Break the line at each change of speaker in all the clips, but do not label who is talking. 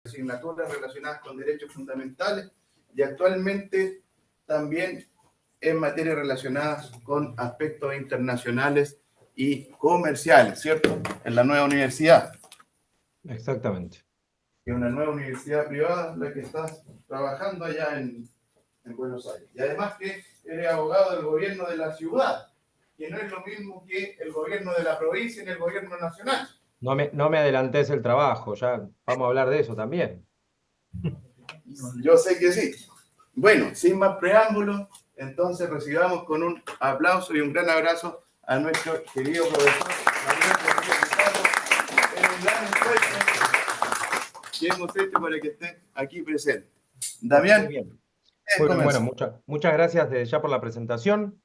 asignaturas relacionadas con derechos fundamentales y actualmente también en materias relacionadas con aspectos internacionales y comerciales, ¿cierto? En la nueva universidad.
Exactamente.
Que es una nueva universidad privada la que estás trabajando allá en Buenos Aires. Y además que eres abogado del gobierno de la ciudad, que no es lo mismo que el gobierno de la provincia ni el gobierno nacional.
No me adelantes el trabajo, ya vamos a hablar de eso también.
Yo sé que sí. Bueno, sin más preámbulos, entonces recibamos con un aplauso y un gran abrazo a nuestro querido profesor Manuel Rodríguez Pizarro, en un gran esfuerzo que hemos hecho para que esté aquí presente. Damián,
Muy bien. Muy bien, bueno, muchas gracias desde ya por la presentación.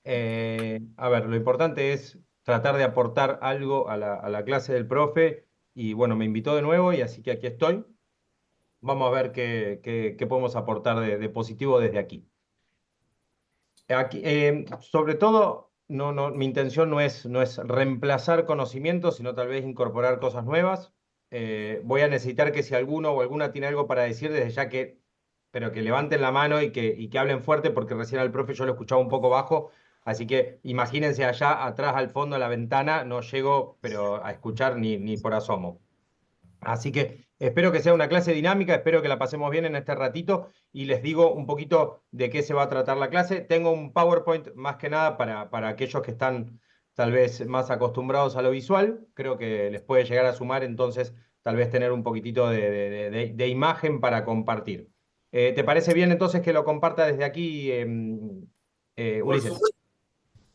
A ver, lo importante es tratar de aportar algo a la clase del profe y bueno, me invitó de nuevo y así que aquí estoy. Vamos a ver qué podemos aportar de positivo desde aquí. Aquí, sobre todo, mi intención no es reemplazar conocimientos, sino tal vez incorporar cosas nuevas. Voy a necesitar que si alguno o alguna tiene algo para decir, desde ya pero que levanten la mano y que hablen fuerte, porque recién al profe yo lo escuchaba un poco bajo, así que imagínense allá atrás al fondo de la ventana, no llego pero a escuchar ni por asomo. Así que espero que sea una clase dinámica, espero que la pasemos bien en este ratito y les digo un poquito de qué se va a tratar la clase. Tengo un PowerPoint más que nada para aquellos que están tal vez más acostumbrados a lo visual. Creo que les puede llegar a sumar entonces tal vez tener un poquitito de imagen para compartir. ¿Te parece bien entonces que lo comparta desde aquí,
por
Ulises?
supuesto,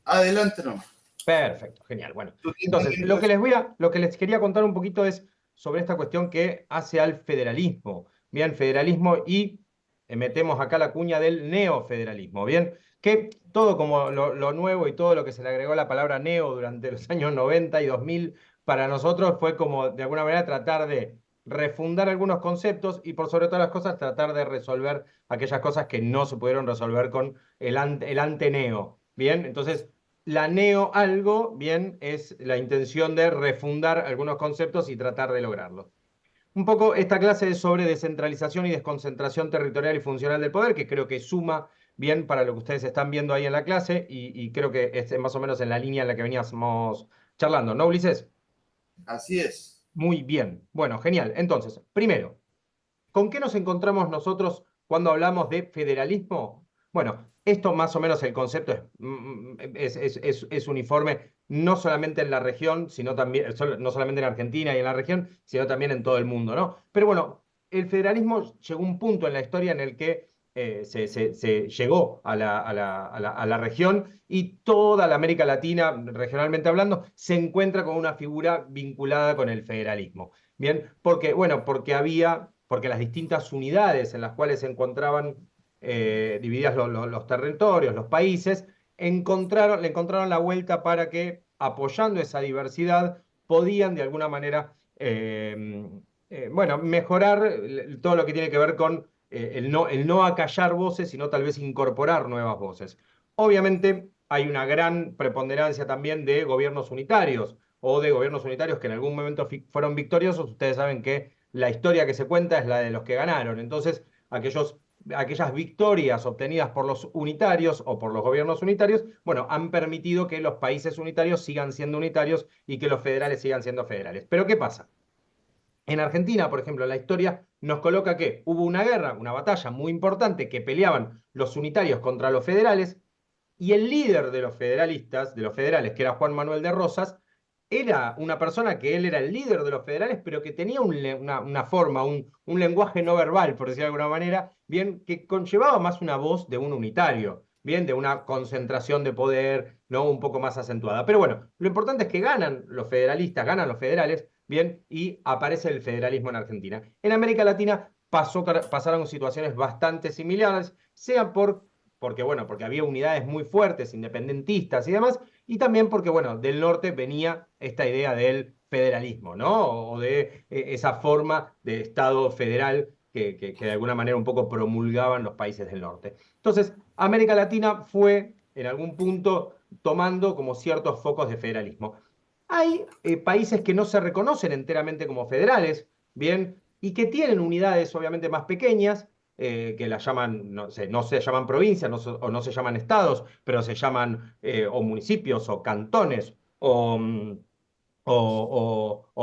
adelante nomás.
Perfecto, genial. Bueno,
Tú tienes
entonces, lo que les quería contar un poquito es sobre esta cuestión que hace al federalismo. Bien, federalismo y metemos acá la cuña del neofederalismo. Bien, que todo como lo nuevo y todo lo que se le agregó la palabra neo durante los años 90 y 2000, para nosotros fue como de alguna manera tratar de refundar algunos conceptos y por sobre todas las cosas tratar de resolver aquellas cosas que no se pudieron resolver con el ante-neo. Bien, entonces la neo algo, bien, es la intención de refundar algunos conceptos y tratar de lograrlo. Un poco esta clase es sobre descentralización y desconcentración territorial y funcional del poder, que creo que suma bien para lo que ustedes están viendo ahí en la clase y creo que es más o menos en la línea en la que veníamos charlando, ¿no, Ulises?
Así es.
Muy bien. Bueno, genial. Entonces, primero, ¿con qué nos encontramos nosotros cuando hablamos de federalismo? Bueno, esto más o menos el concepto es uniforme, no solamente en la región, sino también, no solamente en Argentina y en la región, sino también en todo el mundo, ¿no? Pero bueno, el federalismo llegó a un punto en la historia en el que se llegó a la región y toda la América Latina, regionalmente hablando, se encuentra con una figura vinculada con el federalismo. Bien, porque, bueno, porque las distintas unidades en las cuales se encontraban divididas los territorios, los países, le encontraron la vuelta para que, apoyando esa diversidad, podían de alguna manera, bueno, mejorar todo lo que tiene que ver con el no acallar voces, sino tal vez incorporar nuevas voces. Obviamente hay una gran preponderancia también de gobiernos unitarios o de gobiernos unitarios que en algún momento fueron victoriosos. Ustedes saben que la historia que se cuenta es la de los que ganaron. Entonces, aquellas victorias obtenidas por los unitarios o por los gobiernos unitarios, bueno, han permitido que los países unitarios sigan siendo unitarios y que los federales sigan siendo federales. Pero ¿qué pasa? En Argentina, por ejemplo, la historia nos coloca que hubo una guerra, una batalla muy importante que peleaban los unitarios contra los federales y el líder de los federalistas, de los federales, que era Juan Manuel de Rosas, era una persona que él era el líder de los federales, pero que tenía una forma, un lenguaje no verbal, por decirlo de alguna manera, bien, que conllevaba más una voz de un unitario, bien, de una concentración de poder, ¿no? Un poco más acentuada. Pero bueno, lo importante es que ganan los federalistas, ganan los federales, bien, y aparece el federalismo en Argentina. En América Latina pasaron situaciones bastante similares, sea porque había unidades muy fuertes, independentistas y demás, y también porque, bueno, del norte venía esta idea del federalismo, ¿no? O de esa forma de Estado federal que de alguna manera un poco promulgaban los países del norte. Entonces, América Latina fue en algún punto tomando como ciertos focos de federalismo. Hay países que no se reconocen enteramente como federales, bien, y que tienen unidades obviamente más pequeñas, que las llaman, no se llaman provincias o no se llaman estados, pero se llaman o municipios o cantones o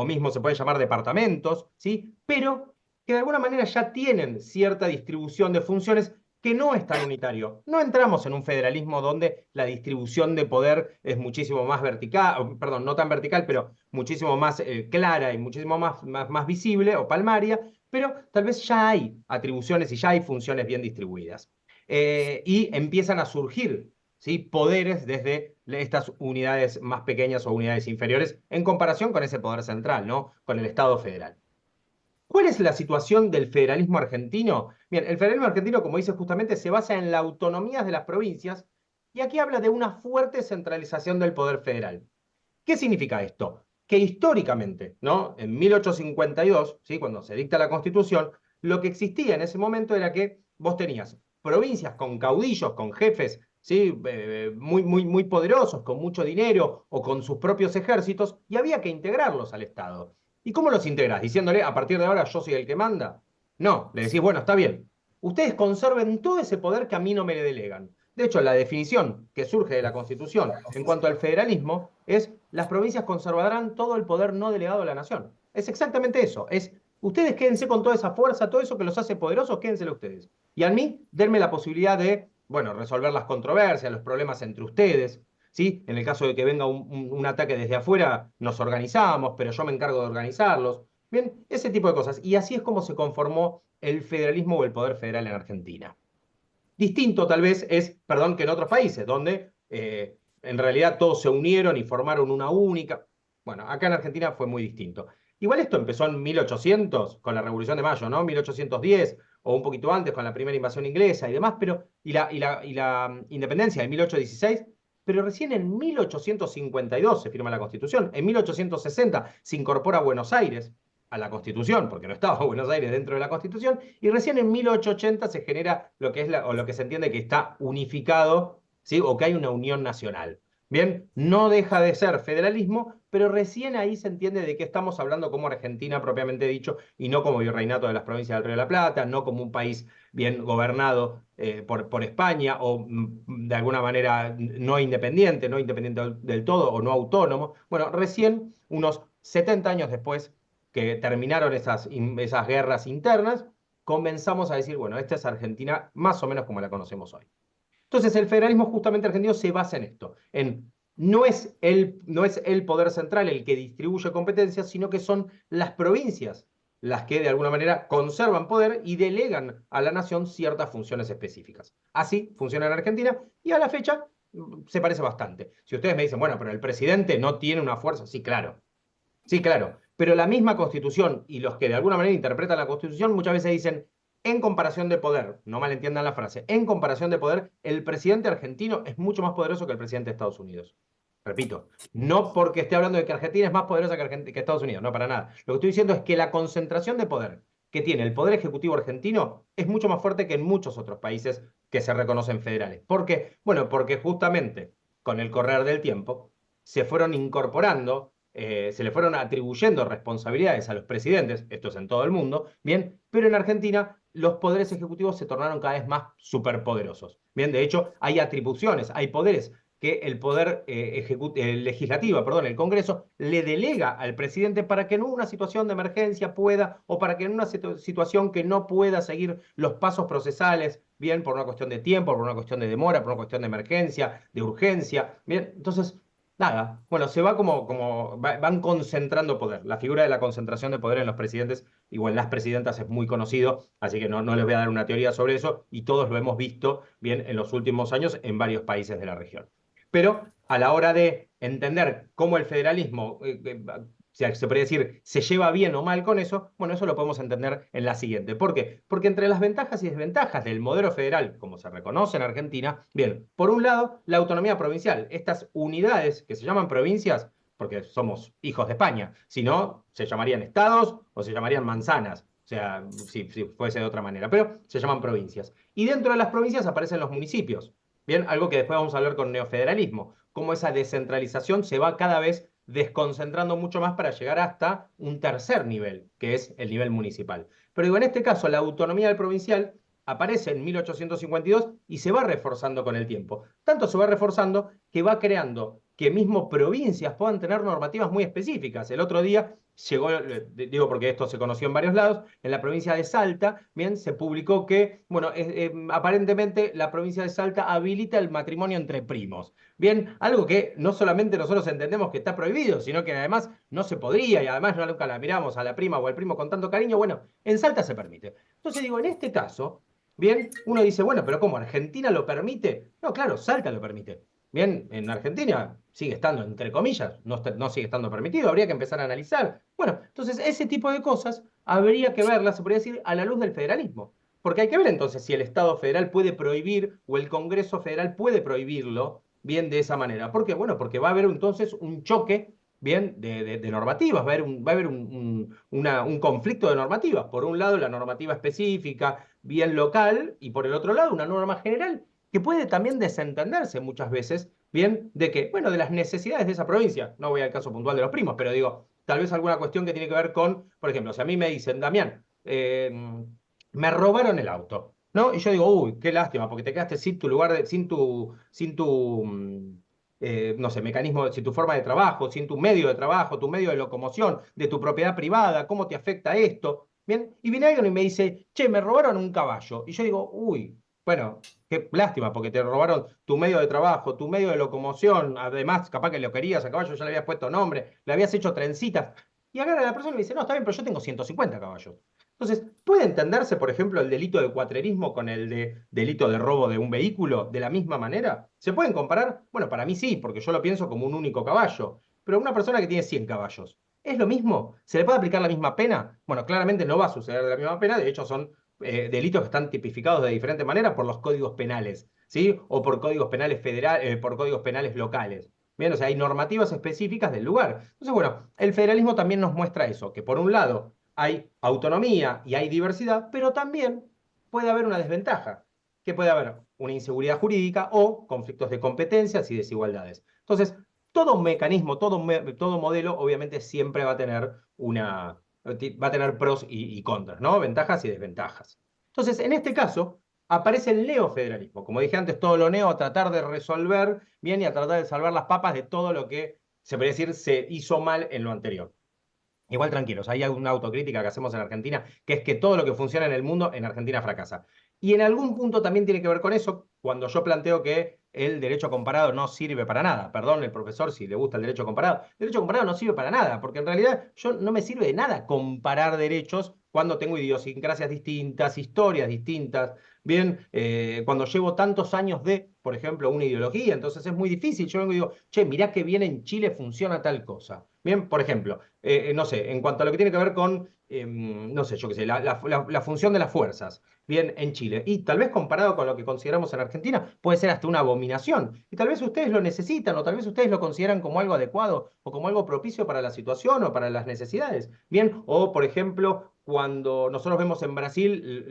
mismo se pueden llamar departamentos, ¿sí? Pero que de alguna manera ya tienen cierta distribución de funciones que no es tan unitario. No entramos en un federalismo donde la distribución de poder es muchísimo más vertical, perdón, no tan vertical, pero muchísimo más clara y muchísimo más visible o palmaria, pero tal vez ya hay atribuciones y ya hay funciones bien distribuidas. Y empiezan a surgir, ¿sí?, poderes desde estas unidades más pequeñas o unidades inferiores en comparación con ese poder central, ¿no?, con el Estado federal. ¿Cuál es la situación del federalismo argentino? Bien, el federalismo argentino, como dice justamente, se basa en la autonomía de las provincias y aquí habla de una fuerte centralización del poder federal. ¿Qué significa esto? Que históricamente, ¿no?, en 1852, ¿sí?, cuando se dicta la Constitución, lo que existía en ese momento era que vos tenías provincias con caudillos, con jefes, ¿sí?, muy poderosos, con mucho dinero o con sus propios ejércitos, y había que integrarlos al Estado. ¿Y cómo los integrás? Diciéndole, a partir de ahora yo soy el que manda. No, le decís, bueno, está bien. Ustedes conserven todo ese poder que a mí no me le delegan. De hecho, la definición que surge de la Constitución en cuanto al federalismo es: las provincias conservarán todo el poder no delegado a la nación. Es exactamente eso. Es: ustedes quédense con toda esa fuerza, todo eso que los hace poderosos, quédenselo ustedes. Y a mí, denme la posibilidad de, bueno, resolver las controversias, los problemas entre ustedes. ¿Sí? En el caso de que venga un ataque desde afuera, nos organizamos, pero yo me encargo de organizarlos. Bien, ese tipo de cosas. Y así es como se conformó el federalismo o el poder federal en Argentina. Distinto tal vez es, perdón, que en otros países, donde en realidad todos se unieron y formaron una única. Bueno, acá en Argentina fue muy distinto. Igual esto empezó en 1800, con la Revolución de Mayo, ¿no? 1810, o un poquito antes, con la primera invasión inglesa y demás, pero, y la independencia de 1816, pero recién en 1852 se firma la Constitución. En 1860 se incorpora Buenos Aires a la Constitución, porque no estaba Buenos Aires dentro de la Constitución, y recién en 1880 se genera lo que es o lo que se entiende que está unificado, ¿sí?, o que hay una unión nacional. Bien, no deja de ser federalismo, pero recién ahí se entiende de qué estamos hablando como Argentina propiamente dicho, y no como virreinato de las provincias del Río de la Plata, no como un país bien gobernado por España, o de alguna manera no independiente del todo, o no autónomo. Bueno, recién, unos 70 años después que terminaron esas guerras internas, comenzamos a decir, bueno, esta es Argentina más o menos como la conocemos hoy. Entonces, el federalismo justamente argentino se basa en esto, en no es el poder central el que distribuye competencias, sino que son las provincias las que de alguna manera conservan poder y delegan a la nación ciertas funciones específicas. Así funciona en Argentina y a la fecha se parece bastante. Si ustedes me dicen, bueno, pero el presidente no tiene una fuerza, sí, claro. Sí, claro, pero la misma Constitución y los que de alguna manera interpretan la Constitución muchas veces dicen, en comparación de poder, no malentiendan la frase, en comparación de poder, el presidente argentino es mucho más poderoso que el presidente de Estados Unidos. Repito, no porque esté hablando de que Argentina es más poderosa que Estados Unidos, no, para nada. Lo que estoy diciendo es que la concentración de poder que tiene el Poder Ejecutivo argentino es mucho más fuerte que en muchos otros países que se reconocen federales. ¿Por qué? Bueno, porque justamente con el correr del tiempo se fueron incorporando, se le fueron atribuyendo responsabilidades a los presidentes, esto es en todo el mundo, bien, pero en Argentina los poderes ejecutivos se tornaron cada vez más superpoderosos. Bien, de hecho, hay atribuciones, hay poderes que el poder legislativo, perdón, el Congreso, le delega al presidente para que en una situación de emergencia pueda, o para que en una situación que no pueda seguir los pasos procesales, bien, por una cuestión de tiempo, por una cuestión de demora, por una cuestión de emergencia, de urgencia, bien, entonces nada, bueno, se va van concentrando poder. La figura de la concentración de poder en los presidentes, igual en las presidentas, es muy conocido, así que no les voy a dar una teoría sobre eso, y todos lo hemos visto bien en los últimos años en varios países de la región. Pero a la hora de entender cómo el federalismo, se podría decir, se lleva bien o mal con eso, bueno, eso lo podemos entender en la siguiente. ¿Por qué? Porque entre las ventajas y desventajas del modelo federal, como se reconoce en Argentina, bien, por un lado, la autonomía provincial, estas unidades que se llaman provincias, porque somos hijos de España, si no, se llamarían estados o se llamarían manzanas, o sea, si fuese de otra manera, pero se llaman provincias. Y dentro de las provincias aparecen los municipios, bien, algo que después vamos a hablar con neofederalismo, cómo esa descentralización se va cada vez desconcentrando mucho más para llegar hasta un tercer nivel, que es el nivel municipal. Pero digo, en este caso, la autonomía del provincial aparece en 1852 y se va reforzando con el tiempo. Tanto se va reforzando que va creando que mismo provincias puedan tener normativas muy específicas. El otro día llegó, digo porque esto se conoció en varios lados, en la provincia de Salta, bien, se publicó que, bueno, aparentemente la provincia de Salta habilita el matrimonio entre primos. Bien, algo que no solamente nosotros entendemos que está prohibido, sino que además no se podría y además nunca la miramos a la prima o al primo con tanto cariño. Bueno, en Salta se permite. Entonces digo, en este caso, bien, uno dice, bueno, pero ¿cómo? ¿Argentina lo permite? No, claro, Salta lo permite. Bien, en Argentina sigue estando, entre comillas, no sigue estando permitido, habría que empezar a analizar. Bueno, entonces ese tipo de cosas habría que verlas, se podría decir, a la luz del federalismo. Porque hay que ver entonces si el Estado federal puede prohibir o el Congreso federal puede prohibirlo, bien, de esa manera. ¿Por qué? Bueno, porque va a haber entonces un choque, bien, de normativas, va a haber un conflicto de normativas. Por un lado, la normativa específica, bien local, y por el otro lado, una norma general que puede también desentenderse muchas veces, bien, de que, bueno, de las necesidades de esa provincia. No voy al caso puntual de los primos, pero digo, tal vez alguna cuestión que tiene que ver con, por ejemplo, si a mí me dicen, Damián, me robaron el auto, ¿no? Y yo digo, uy, qué lástima, porque te quedaste sin tu lugar, sin tu, no sé, mecanismo, sin tu forma de trabajo, sin tu medio de trabajo, tu medio de locomoción, de tu propiedad privada, ¿cómo te afecta esto? Bien, y viene alguien y me dice, che, me robaron un caballo. Y yo digo, uy, bueno, qué lástima, porque te robaron tu medio de trabajo, tu medio de locomoción, además, capaz que lo querías a caballo, ya le habías puesto nombre, le habías hecho trencitas. Y agarra a la persona y me dice, no, está bien, pero yo tengo 150 caballos. Entonces, ¿puede entenderse, por ejemplo, el delito de cuatrerismo con el delito de robo de un vehículo de la misma manera? ¿Se pueden comparar? Bueno, para mí sí, porque yo lo pienso como un único caballo. Pero una persona que tiene 100 caballos, ¿es lo mismo? ¿Se le puede aplicar la misma pena? Bueno, claramente no va a suceder de la misma pena, de hecho son delitos que están tipificados de diferente manera por los códigos penales, ¿sí? O por códigos penales federales, por códigos penales locales. Bien, o sea, hay normativas específicas del lugar. Entonces, bueno, el federalismo también nos muestra eso, que por un lado hay autonomía y hay diversidad, pero también puede haber una desventaja, que puede haber una inseguridad jurídica o conflictos de competencias y desigualdades. Entonces, todo mecanismo, todo modelo, obviamente siempre va a tener va a tener pros y contras, ¿no? Ventajas y desventajas. Entonces, en este caso, aparece el neofederalismo. Como dije antes, todo lo neo a tratar de resolver bien y a tratar de salvar las papas de todo lo que se podría decir se hizo mal en lo anterior. Igual tranquilos, hay una autocrítica que hacemos en Argentina, que es que todo lo que funciona en el mundo en Argentina fracasa. Y en algún punto también tiene que ver con eso, cuando yo planteo que el derecho comparado no sirve para nada. Perdón, el profesor, si le gusta el derecho comparado. El derecho comparado no sirve para nada, porque en realidad yo no me sirve de nada comparar derechos cuando tengo idiosincrasias distintas, historias distintas. Bien, cuando llevo tantos años de, por ejemplo, una ideología, entonces es muy difícil. Yo vengo y digo, che, mirá que bien en Chile funciona tal cosa. Bien, por ejemplo, no sé, en cuanto a lo que tiene que ver con, no sé, yo qué sé, la función de las fuerzas, bien, en Chile. Y tal vez comparado con lo que consideramos en Argentina, puede ser hasta una abominación. Y tal vez ustedes lo necesitan, o tal vez ustedes lo consideran como algo adecuado, o como algo propicio para la situación o para las necesidades. Bien, o por ejemplo, cuando nosotros vemos en Brasil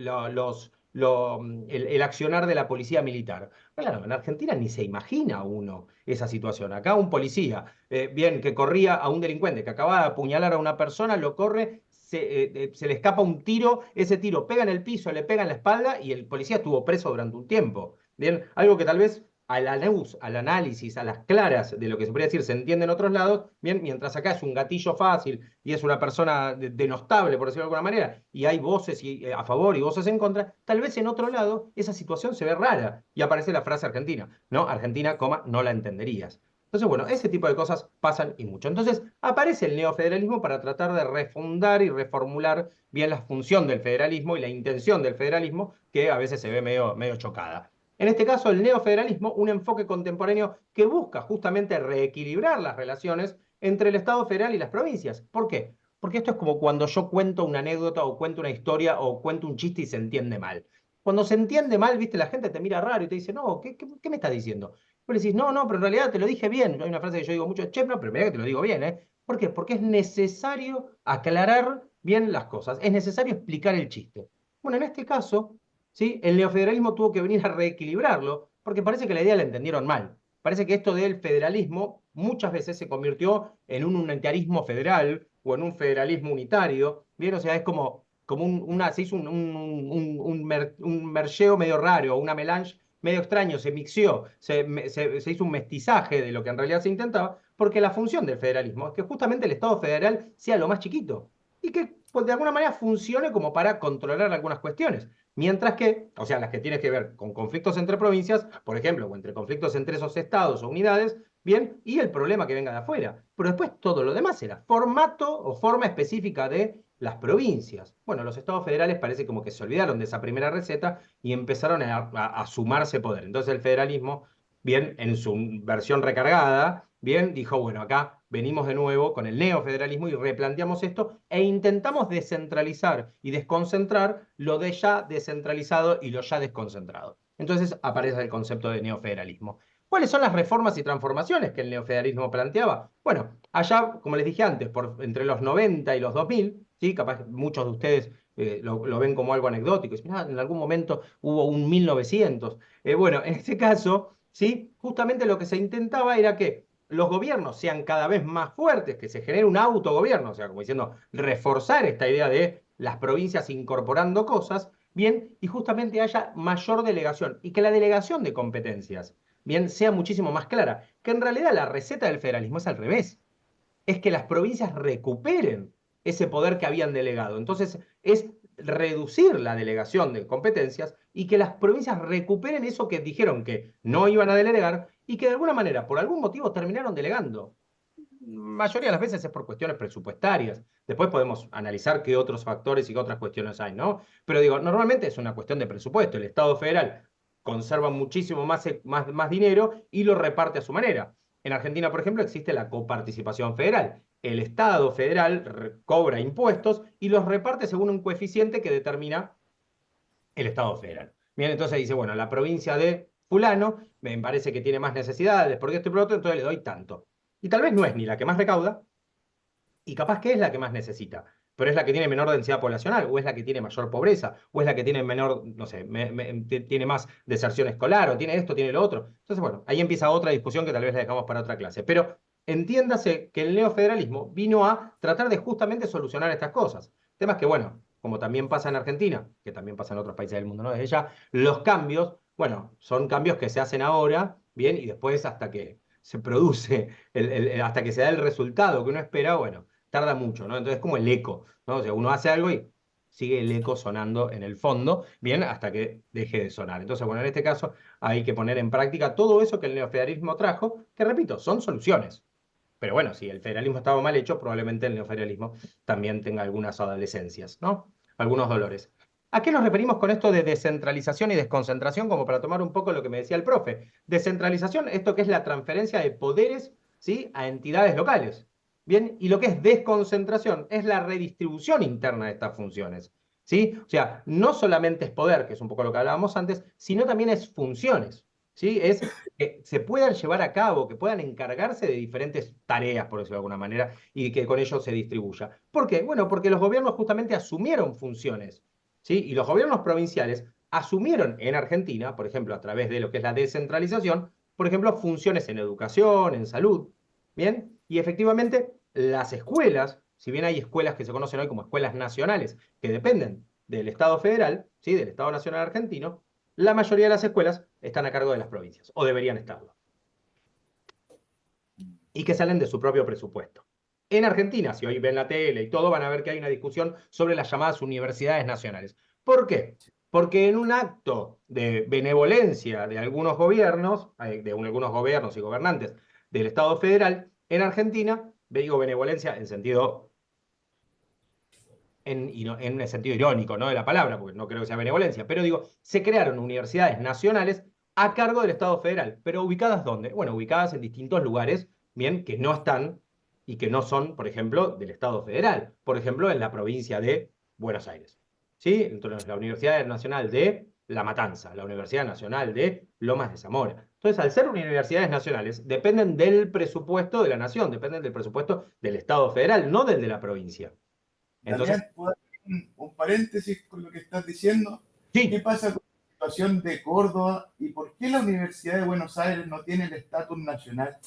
el accionar de la policía militar. Claro, en Argentina ni se imagina uno esa situación. Acá un policía bien, que corría a un delincuente que acababa de apuñalar a una persona, lo corre, se le escapa un tiro, ese tiro pega en el piso, le pega en la espalda y el policía estuvo preso durante un tiempo. Bien, algo que tal vez al análisis, a las claras de lo que se podría decir se entiende en otros lados, bien, mientras acá es un gatillo fácil y es una persona denostable, por decirlo de alguna manera, y hay voces a favor y voces en contra, tal vez en otro lado esa situación se ve rara y aparece la frase argentina, ¿no? Argentina, coma, no la entenderías. Entonces, bueno, ese tipo de cosas pasan y mucho. Entonces, aparece el neofederalismo para tratar de refundar y reformular bien la función del federalismo y la intención del federalismo, que a veces se ve medio chocada. En este caso, el neofederalismo, un enfoque contemporáneo que busca justamente reequilibrar las relaciones entre el Estado federal y las provincias. ¿Por qué? Porque esto es como cuando yo cuento una anécdota o cuento una historia o cuento un chiste y se entiende mal. Cuando se entiende mal, viste, la gente te mira raro y te dice, no, ¿qué me estás diciendo? Vos le decís, no, no, pero en realidad te lo dije bien. Hay una frase que yo digo mucho, che, no, pero mira que te lo digo bien, ¿eh? ¿Por qué? Porque es necesario aclarar bien las cosas, es necesario explicar el chiste. Bueno, en este caso, ¿sí? El neofederalismo tuvo que venir a reequilibrarlo, porque parece que la idea la entendieron mal. parece que esto del federalismo muchas veces se convirtió en un unitarismo federal o en un federalismo unitario, ¿bien? O sea, es como se hizo un mergeo medio raro, una melange medio extraño, se mixió, se hizo un mestizaje de lo que en realidad se intentaba, porque la función del federalismo es que justamente el Estado federal sea lo más chiquito y que pues, de alguna manera funcione como para controlar algunas cuestiones. Mientras que, o sea, las que tienen que ver con conflictos entre provincias, por ejemplo, o entre conflictos entre esos estados o unidades, bien, y el problema que venga de afuera. Pero después todo lo demás era formato o forma específica de las provincias. Bueno, los estados federales parece como que se olvidaron de esa primera receta y empezaron a sumarse poder. Entonces el federalismo, bien, en su versión recargada, bien, dijo, bueno, acá venimos de nuevo con el neofederalismo y replanteamos esto e intentamos descentralizar y desconcentrar lo de ya descentralizado y lo ya desconcentrado. Entonces aparece el concepto de neofederalismo. ¿Cuáles son las reformas y transformaciones que el neofederalismo planteaba? Bueno, allá, como les dije antes, entre los 90 y los 2000, ¿sí? Capaz muchos de ustedes lo ven como algo anecdótico, y dicen, en algún momento hubo un 1900. Bueno, en este caso, ¿sí? Justamente lo que se intentaba era que los gobiernos sean cada vez más fuertes, que se genere un autogobierno, o sea, como diciendo, reforzar esta idea de las provincias incorporando cosas, bien, y justamente haya mayor delegación, y que la delegación de competencias, bien, sea muchísimo más clara, que en realidad la receta del federalismo es al revés, es que las provincias recuperen ese poder que habían delegado. Entonces, es reducir la delegación de competencias y que las provincias recuperen eso que dijeron que no iban a delegar y que de alguna manera, por algún motivo, terminaron delegando. Mayoría de las veces es por cuestiones presupuestarias. Después podemos analizar qué otros factores y qué otras cuestiones hay, ¿no? Pero digo, normalmente es una cuestión de presupuesto. El Estado federal conserva muchísimo más dinero y lo reparte a su manera. En Argentina, por ejemplo, existe la coparticipación federal. El Estado federal cobra impuestos y los reparte según un coeficiente que determina el Estado federal. Bien, entonces dice, bueno, la provincia de fulano me parece que tiene más necesidades, porque esto y por otro, entonces le doy tanto. Y tal vez no es ni la que más recauda, y capaz que es la que más necesita, pero es la que tiene menor densidad poblacional, o es la que tiene mayor pobreza, o es la que tiene menor, no sé, tiene más deserción escolar, o tiene esto, tiene lo otro. Entonces, bueno, ahí empieza otra discusión que tal vez la dejamos para otra clase. Pero entiéndase que el neofederalismo vino a tratar de justamente solucionar estas cosas. El tema es que, bueno, como también pasa en Argentina, que también pasa en otros países del mundo, ¿no? Desde ya, los cambios, bueno, son cambios que se hacen ahora, bien, y después hasta que se produce, hasta que se da el resultado que uno espera, bueno, tarda mucho, ¿no? Entonces es como el eco, ¿no? O sea, uno hace algo y sigue el eco sonando en el fondo, bien, hasta que deje de sonar. Entonces, bueno, en este caso hay que poner en práctica todo eso que el neofederalismo trajo, que repito, son soluciones. Pero bueno, si el federalismo estaba mal hecho, probablemente el neofederalismo también tenga algunas adolescencias, ¿no? Algunos dolores. ¿A qué nos referimos con esto de descentralización y desconcentración? Como para tomar un poco lo que me decía el profe. Descentralización, esto que es la transferencia de poderes, ¿sí? A entidades locales. Bien, y lo que es desconcentración es la redistribución interna de estas funciones. ¿Sí? O sea, no solamente es poder, que es un poco lo que hablábamos antes, sino también es funciones. ¿Sí? Es que se puedan llevar a cabo, que puedan encargarse de diferentes tareas, por decirlo de alguna manera, y que con ello se distribuya. ¿Por qué? Bueno, porque los gobiernos justamente asumieron funciones, ¿sí? Y los gobiernos provinciales asumieron en Argentina, por ejemplo, a través de lo que es la descentralización, por ejemplo, funciones en educación, en salud, ¿bien? Y efectivamente, las escuelas, si bien hay escuelas que se conocen hoy como escuelas nacionales, que dependen del Estado federal, ¿sí? Del Estado Nacional Argentino, la mayoría de las escuelas están a cargo de las provincias, o deberían estarlo, y que salen de su propio presupuesto. En Argentina, si hoy ven la tele y todo, van a ver que hay una discusión sobre las llamadas universidades nacionales. ¿Por qué? Porque en un acto de benevolencia de algunos gobiernos, algunos gobiernos y gobernantes del Estado federal, en Argentina, digo benevolencia en sentido en el sentido irónico, ¿no? De la palabra, porque no creo que sea benevolencia, pero digo, se crearon universidades nacionales a cargo del Estado federal, pero ubicadas ¿dónde? Bueno, ubicadas en distintos lugares, bien, que no están y que no son, por ejemplo, del Estado federal, por ejemplo, en la provincia de Buenos Aires, ¿sí? Entonces, la Universidad Nacional de La Matanza, la Universidad Nacional de Lomas de Zamora. Entonces, al ser universidades nacionales, dependen del presupuesto de la nación, dependen del presupuesto del Estado federal, no del de la provincia. Entonces,
Damián, ¿puedo hacer un paréntesis con lo que estás diciendo? ¿Qué
sí,
pasa con situación de Córdoba y por qué la Universidad de Buenos Aires no tiene el estatus nacional?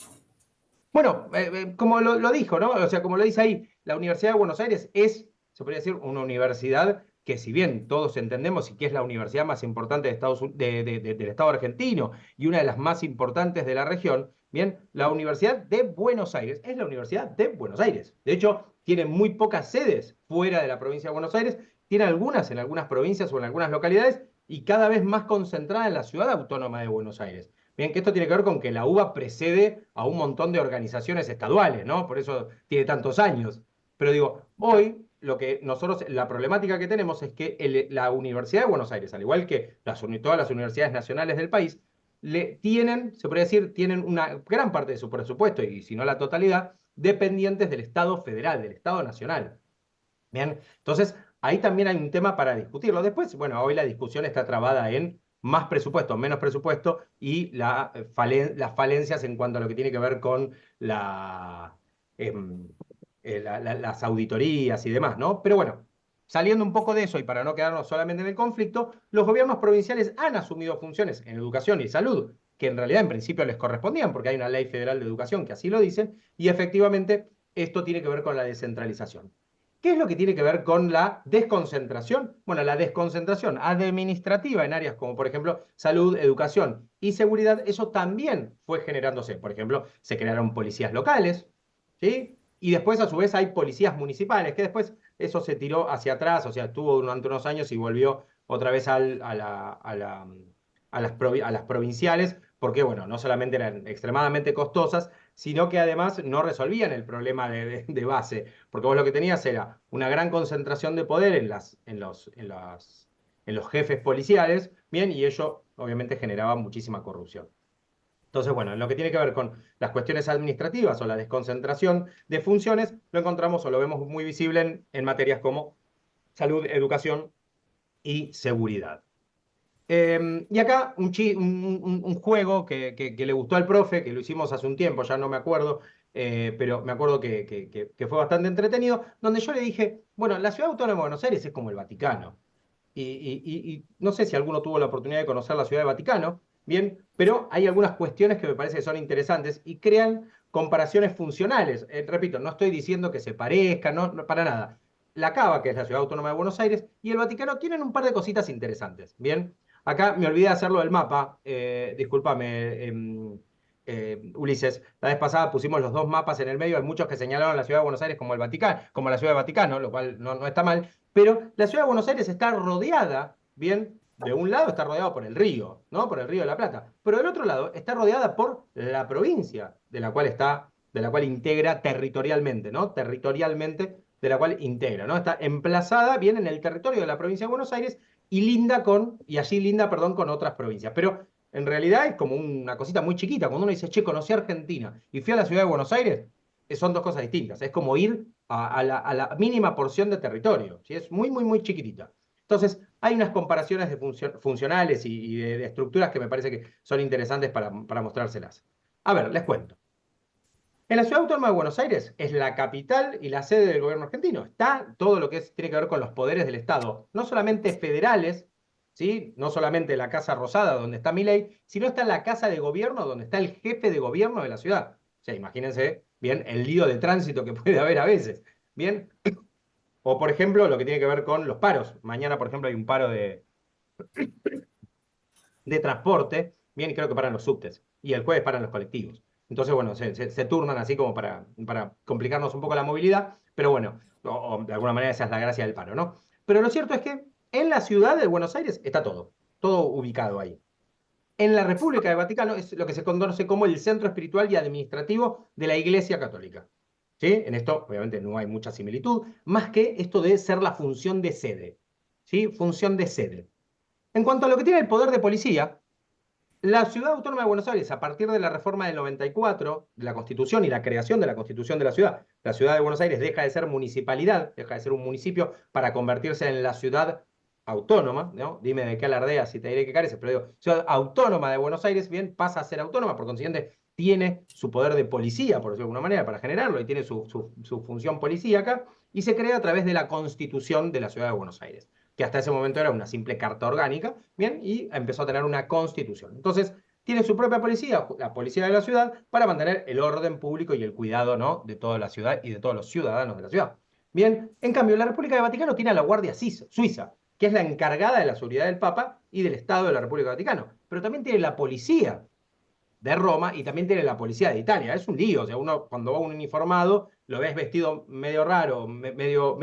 Bueno, como lo dijo, ¿no? O sea, como lo dice ahí, la Universidad de Buenos Aires es, se podría decir, una universidad que si bien todos entendemos y que es la universidad más importante de del Estado argentino y una de las más importantes de la región, bien, la Universidad de Buenos Aires es la Universidad de Buenos Aires. De hecho, tiene muy pocas sedes fuera de la provincia de Buenos Aires, tiene algunas en algunas provincias o en algunas localidades y cada vez más concentrada en la ciudad autónoma de Buenos Aires. Bien, que esto tiene que ver con que la UBA precede a un montón de organizaciones estaduales, ¿no? Por eso tiene tantos años. Pero digo, hoy lo que nosotros, la problemática que tenemos es que la Universidad de Buenos Aires, al igual que todas las universidades nacionales del país, tienen, se podría decir, tienen una gran parte de su presupuesto, y si no la totalidad, dependientes del Estado federal, del Estado nacional. Bien, entonces ahí también hay un tema para discutirlo. Después, bueno, hoy la discusión está trabada en más presupuesto, menos presupuesto y las falencias en cuanto a lo que tiene que ver con em, las auditorías y demás, ¿no? Pero bueno, saliendo un poco de eso y para no quedarnos solamente en el conflicto, los gobiernos provinciales han asumido funciones en educación y salud que en realidad en principio les correspondían porque hay una ley federal de educación que así lo dicen y efectivamente esto tiene que ver con la descentralización. ¿Qué es lo que tiene que ver con la desconcentración? Bueno, la desconcentración administrativa en áreas como, por ejemplo, salud, educación y seguridad, eso también fue generándose. Por ejemplo, se crearon policías locales, ¿sí? Y después, a su vez, hay policías municipales, que después eso se tiró hacia atrás, o sea, estuvo durante unos años y volvió otra vez a las provinciales, porque, bueno, no solamente eran extremadamente costosas, sino que además no resolvían el problema de base, porque vos lo que tenías era una gran concentración de poder en los jefes policiales, bien, y ello obviamente generaba muchísima corrupción. Entonces, bueno, en lo que tiene que ver con las cuestiones administrativas o la desconcentración de funciones, lo encontramos o lo vemos muy visible en materias como salud, educación y seguridad. Y acá un juego que le gustó al profe, que lo hicimos hace un tiempo, ya no me acuerdo, pero me acuerdo que fue bastante entretenido, donde yo le dije, bueno, la Ciudad Autónoma de Buenos Aires es como el Vaticano. Y no sé si alguno tuvo la oportunidad de conocer la Ciudad del Vaticano, bien, pero hay algunas cuestiones que me parece que son interesantes y crean comparaciones funcionales. Repito, no estoy diciendo que se parezcan, no, para nada. La Cava, que es la Ciudad Autónoma de Buenos Aires, y el Vaticano tienen un par de cositas interesantes, bien. Acá me olvidé de hacerlo del mapa, discúlpame, Ulises. La vez pasada pusimos los dos mapas en el medio, hay muchos que señalaron la Ciudad de Buenos Aires como el Vaticano, como la Ciudad del Vaticano, lo cual no está mal, pero la Ciudad de Buenos Aires está rodeada, bien, de un lado está rodeado por el río, ¿no? Por el río de la Plata, pero del otro lado está rodeada por la provincia de la cual integra territorialmente, ¿no? Territorialmente de la cual integra, ¿no? Está emplazada bien en el territorio de la provincia de Buenos Aires y allí linda, perdón, con otras provincias. Pero en realidad es como una cosita muy chiquita. Cuando uno dice, che, conocí Argentina y fui a la ciudad de Buenos Aires, son dos cosas distintas. Es como ir a la mínima porción de territorio, ¿sí? Es muy, muy, muy chiquitita. Entonces, hay unas comparaciones funcionales y de estructuras que me parece que son interesantes para mostrárselas. A ver, les cuento. En la Ciudad Autónoma de Buenos Aires es la capital y la sede del gobierno argentino. Está todo lo que tiene que ver con los poderes del Estado, no solamente federales, ¿sí? No solamente la Casa Rosada, donde está Milei, sino está la Casa de Gobierno, donde está el jefe de gobierno de la ciudad. O sea, imagínense bien el lío de tránsito que puede haber a veces. Bien. O, por ejemplo, lo que tiene que ver con los paros. Mañana, por ejemplo, hay un paro de transporte, bien, y creo que paran los subtes, y el jueves paran los colectivos. Entonces, bueno, se turnan así como para complicarnos un poco la movilidad, pero bueno, o de alguna manera esa es la gracia del paro, ¿no? Pero lo cierto es que en la ciudad de Buenos Aires está todo ubicado ahí. En la República del Vaticano es lo que se conoce como el centro espiritual y administrativo de la Iglesia Católica. ¿Sí? En esto, obviamente, no hay mucha similitud, más que esto de ser la función de sede. ¿Sí? Función de sede. En cuanto a lo que tiene el poder de policía, la Ciudad Autónoma de Buenos Aires, a partir de la reforma del 94, de la Constitución y la creación de la Constitución de la Ciudad de Buenos Aires deja de ser municipalidad, deja de ser un municipio para convertirse en la ciudad autónoma, ¿no? Dime de qué alardeas y te diré qué careces, pero digo, Ciudad Autónoma de Buenos Aires, bien, pasa a ser autónoma, por consiguiente, tiene su poder de policía, por decirlo de alguna manera, para generarlo, y tiene su función policíaca, y se crea a través de la Constitución de la Ciudad de Buenos Aires, que hasta ese momento era una simple carta orgánica, bien, y empezó a tener una constitución. Entonces, tiene su propia policía, la policía de la ciudad, para mantener el orden público y el cuidado, ¿no?, de toda la ciudad y de todos los ciudadanos de la ciudad. Bien, en cambio, la República del Vaticano tiene a la Guardia Suiza, que es la encargada de la seguridad del Papa y del Estado de la República del Vaticano, pero también tiene la policía de Roma y también tiene la policía de Italia. Es un lío, o sea, uno cuando va un uniformado, lo ves vestido medio raro, medio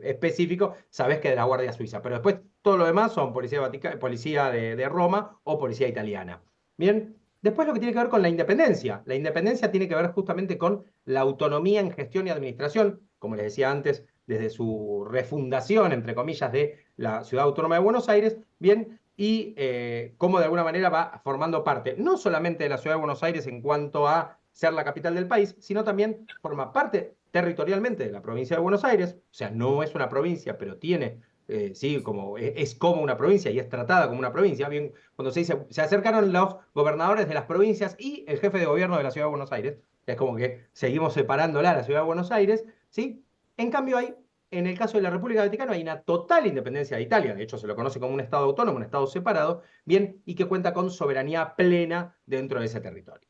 específico, sabes que es de la Guardia Suiza, pero después todo lo demás son policía de Roma o policía italiana. Bien, después lo que tiene que ver con la independencia. La independencia tiene que ver justamente con la autonomía en gestión y administración, como les decía antes, desde su refundación, entre comillas, de la Ciudad Autónoma de Buenos Aires, bien, y cómo de alguna manera va formando parte, no solamente de la Ciudad de Buenos Aires en cuanto a ser la capital del país, sino también forma parte territorialmente de la provincia de Buenos Aires, o sea, no es una provincia, pero tiene, sí, es como una provincia y es tratada como una provincia. Bien, cuando se dice, se acercaron los gobernadores de las provincias y el jefe de gobierno de la Ciudad de Buenos Aires, es como que seguimos separándola a la Ciudad de Buenos Aires, ¿sí? En cambio hay en el caso de la República del Vaticano hay una total independencia de Italia, de hecho se lo conoce como un Estado autónomo, un Estado separado, bien, y que cuenta con soberanía plena dentro de ese territorio.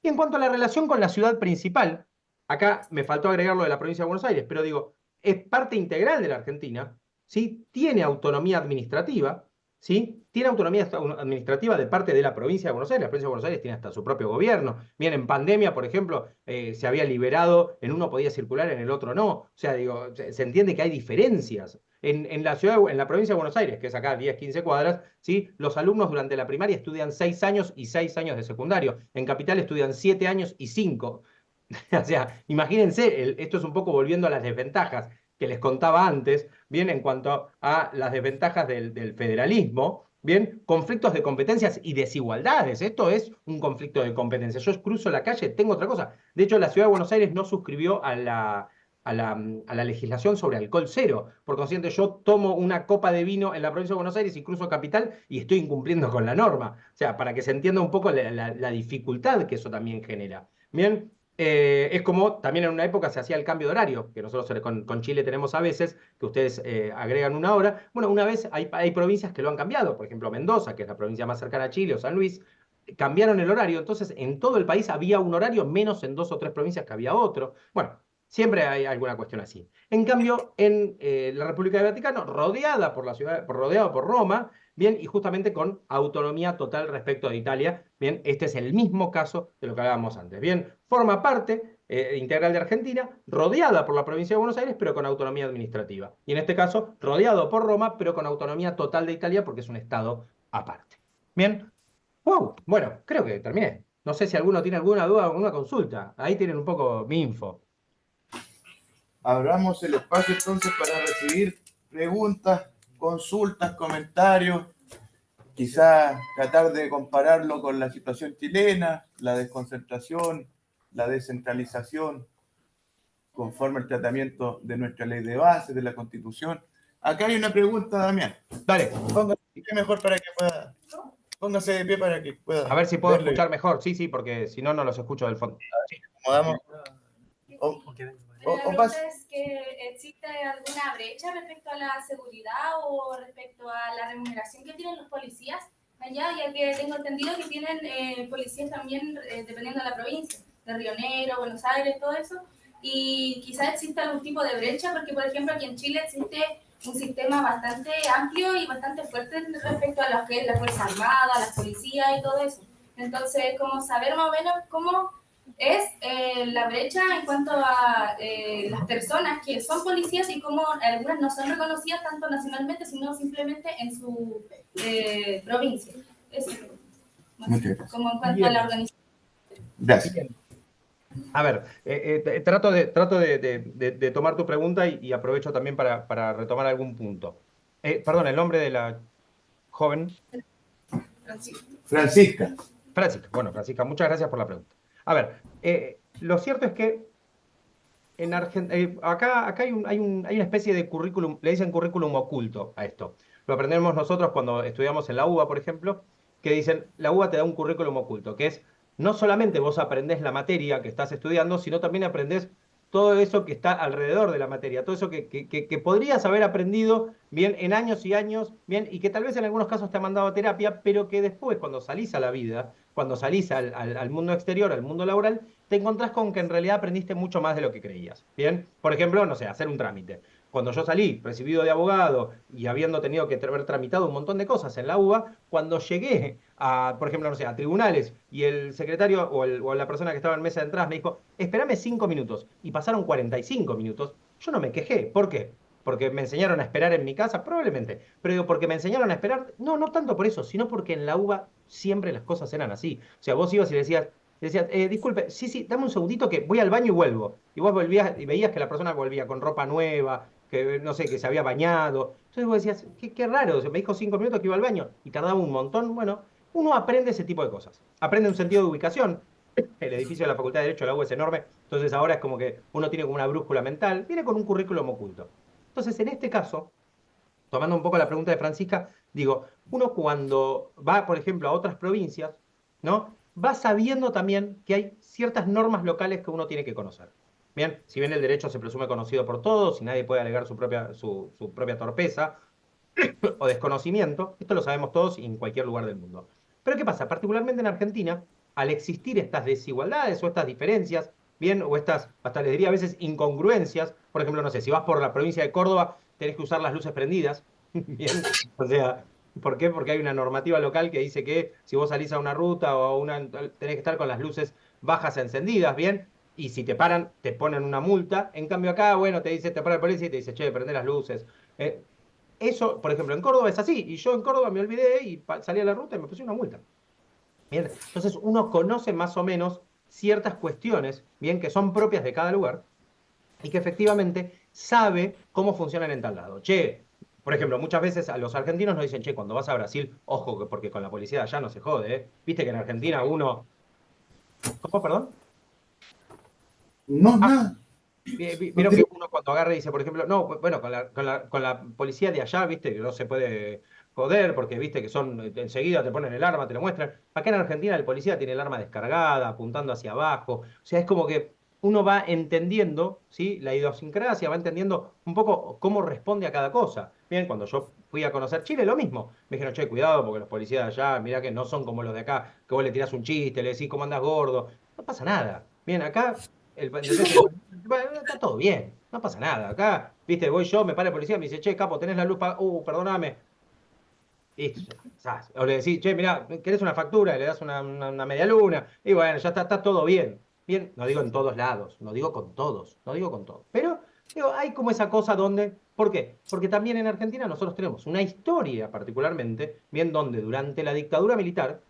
Y en cuanto a la relación con la ciudad principal, acá me faltó agregar lo de la provincia de Buenos Aires, pero digo, es parte integral de la Argentina, ¿sí? Tiene autonomía administrativa, ¿sí? Tiene autonomía administrativa de parte de la provincia de Buenos Aires. La provincia de Buenos Aires tiene hasta su propio gobierno. Bien, en pandemia, por ejemplo, se había liberado, en uno podía circular, en el otro no. O sea, digo, se entiende que hay diferencias. En la ciudad, en la provincia de Buenos Aires, que es acá 10, 15 cuadras, ¿sí? Los alumnos durante la primaria estudian 6 años y 6 años de secundario. En Capital estudian 7 años y 5. O sea, imagínense, esto es un poco volviendo a las desventajas que les contaba antes, bien, en cuanto a las desventajas del federalismo, bien, conflictos de competencias y desigualdades. Esto es un conflicto de competencias. Yo cruzo la calle, tengo otra cosa. De hecho, la Ciudad de Buenos Aires no suscribió a la legislación sobre alcohol cero. Por consiguiente, yo tomo una copa de vino en la provincia de Buenos Aires y cruzo Capital y estoy incumpliendo con la norma. O sea, para que se entienda un poco la dificultad que eso también genera. Bien, es como también en una época se hacía el cambio de horario, que nosotros con Chile tenemos a veces, que ustedes agregan una hora. Bueno, una vez hay provincias que lo han cambiado, por ejemplo Mendoza, que es la provincia más cercana a Chile, o San Luis, cambiaron el horario, entonces en todo el país había un horario, menos en 2 o 3 provincias que había otro. Bueno, siempre hay alguna cuestión así. En cambio, en la República del Vaticano, rodeada por la ciudad, rodeado por Roma, bien, y justamente con autonomía total respecto de Italia. Bien, este es el mismo caso de lo que hablábamos antes. Bien, forma parte integral de Argentina, rodeada por la provincia de Buenos Aires, pero con autonomía administrativa. Y en este caso, rodeado por Roma, pero con autonomía total de Italia, porque es un estado aparte. Bien, wow, bueno, creo que terminé. No sé si alguno tiene alguna duda o alguna consulta. Ahí tienen un poco mi info.
Abramos el espacio entonces para recibir preguntas, consultas, comentarios, quizás tratar de compararlo con la situación chilena, la desconcentración, la descentralización, conforme al tratamiento de nuestra ley de base, de la Constitución. Acá hay una pregunta, Damián.
Dale.
Póngase de pie mejor para que pueda. Póngase de pie para que pueda.
A ver si puedo escuchar mejor. Sí, sí, porque si no, no los escucho del fondo.
Acomodamos.
La pregunta es que existe alguna brecha respecto a la seguridad o respecto a la remuneración que tienen los policías allá, ya que tengo entendido que tienen policías también dependiendo de la provincia, de Río Negro, Buenos Aires, todo eso, y quizás existe algún tipo de brecha, porque por ejemplo aquí en Chile existe un sistema bastante amplio y bastante fuerte respecto a lo que es la Fuerza Armada, las policías y todo eso. Entonces, como saber más o menos cómo es la brecha en cuanto a las personas que son policías y cómo algunas no son reconocidas tanto nacionalmente, sino simplemente en su provincia. Eso, como en cuanto a la organización.
Gracias.
A ver, trato de tomar tu pregunta y aprovecho también para retomar algún punto. Perdón, el nombre de la joven.
Francisca.
Francisca. Bueno, Francisca, muchas gracias por la pregunta. A ver, lo cierto es que en acá hay una especie de currículum, le dicen currículum oculto a esto. Lo aprendemos nosotros cuando estudiamos en la UBA, por ejemplo, que dicen, la UBA te da un currículum oculto, que es, no solamente vos aprendés la materia que estás estudiando, sino también aprendés todo eso que está alrededor de la materia, todo eso que podrías haber aprendido bien en años y años, bien, y que tal vez en algunos casos te ha mandado a terapia, pero que después cuando salís a la vida, cuando salís al mundo exterior, al mundo laboral, te encontrás con que en realidad aprendiste mucho más de lo que creías. Bien, por ejemplo, no sé, hacer un trámite. Cuando yo salí, recibido de abogado y habiendo tenido que haber tramitado un montón de cosas en la UBA, cuando llegué a, por ejemplo, no sé, a tribunales y el secretario o la persona que estaba en mesa de entradas me dijo, espérame 5 minutos, y pasaron 45 minutos, yo no me quejé. ¿Por qué? Porque me enseñaron a esperar en mi casa, probablemente. Pero digo, porque me enseñaron a esperar, no, no tanto por eso, sino porque en la UBA siempre las cosas eran así. O sea, vos ibas y le decías, disculpe, sí, sí, dame un segundito que voy al baño y vuelvo. Y vos volvías y veías que la persona volvía con ropa nueva, que no sé, que se había bañado. Entonces vos decías, qué raro, me dijo 5 minutos que iba al baño y tardaba un montón. Bueno, uno aprende ese tipo de cosas. Aprende un sentido de ubicación. El edificio de la Facultad de Derecho de la U es enorme, entonces ahora es como que uno tiene como una brújula mental, viene con un currículum oculto. Entonces, en este caso, tomando un poco la pregunta de Francisca, digo, uno cuando va, por ejemplo, a otras provincias, ¿no? Va sabiendo también que hay ciertas normas locales que uno tiene que conocer. Bien, si bien el derecho se presume conocido por todos y nadie puede alegar su propia torpeza o desconocimiento, esto lo sabemos todos y en cualquier lugar del mundo. Pero ¿qué pasa? Particularmente en Argentina, al existir estas desigualdades o estas diferencias, bien, o estas, hasta les diría a veces, incongruencias, por ejemplo, no sé, si vas por la provincia de Córdoba, tenés que usar las luces prendidas, bien, o sea, ¿por qué? Porque hay una normativa local que dice que si vos salís a una ruta o a una, tenés que estar con las luces bajas encendidas, bien, y si te paran, te ponen una multa. En cambio acá, bueno, te dice, te para el policía y te dice, che, prende las luces. Eso, por ejemplo, en Córdoba es así, y yo en Córdoba me olvidé y salí a la ruta y me puse una multa. Bien, entonces uno conoce más o menos ciertas cuestiones, bien, que son propias de cada lugar y que efectivamente sabe cómo funcionan en tal lado. Che, por ejemplo, muchas veces a los argentinos nos dicen, che, cuando vas a Brasil, ojo, porque con la policía de allá no se jode, ¿eh? Viste que en Argentina uno... ¿Cómo, perdón?
No,
Ah,
nada. No
vieron que
te-
uno cuando agarra y dice, por ejemplo, no, bueno, con la policía de allá, viste, que no se puede joder porque, viste, que son, enseguida te ponen el arma, te lo muestran. Acá en Argentina el policía tiene el arma descargada, apuntando hacia abajo. O sea, es como que uno va entendiendo, ¿sí? La idiosincrasia, va entendiendo un poco cómo responde a cada cosa. Bien, cuando yo fui a conocer Chile, lo mismo. Me dijeron, che, cuidado, porque los policías de allá, mirá que no son como los de acá, que vos le tirás un chiste, le decís cómo andás gordo. No pasa nada. Bien, acá ¿entendés? Bueno, está todo bien, no pasa nada. Acá, viste, voy yo, me para el policía, me dice, che, capo, tenés la luz perdóname. Listo, zas. O le decís, che, mirá, ¿querés una factura? Y le das una media luna. Y bueno, ya está todo bien. Bien, no digo en todos lados, no digo con todos, no digo con todos. Pero, digo, hay como esa cosa donde, ¿por qué? Porque también en Argentina nosotros tenemos una historia particularmente, bien, donde durante la dictadura militar,